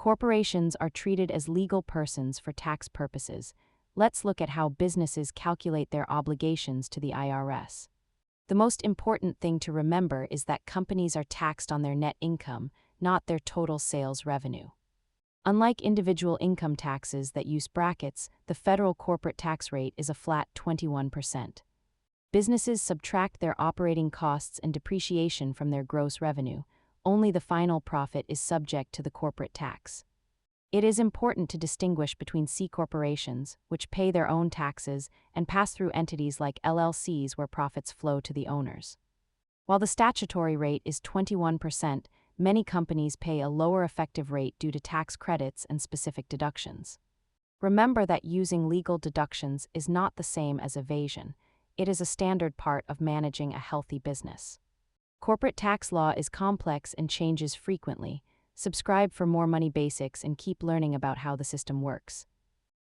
Corporations are treated as legal persons for tax purposes. Let's look at how businesses calculate their obligations to the IRS. The most important thing to remember is that companies are taxed on their net income, not their total sales revenue. Unlike individual income taxes that use brackets, the federal corporate tax rate is a flat 21%. Businesses subtract their operating costs and depreciation from their gross revenue. Only the final profit is subject to the corporate tax. It is important to distinguish between C corporations, which pay their own taxes, and pass-through entities like LLCs where profits flow to the owners. While the statutory rate is 21%, many companies pay a lower effective rate due to tax credits and specific deductions. Remember that using legal deductions is not the same as evasion. It is a standard part of managing a healthy business. Corporate tax law is complex and changes frequently. Subscribe for more money basics and keep learning about how the system works.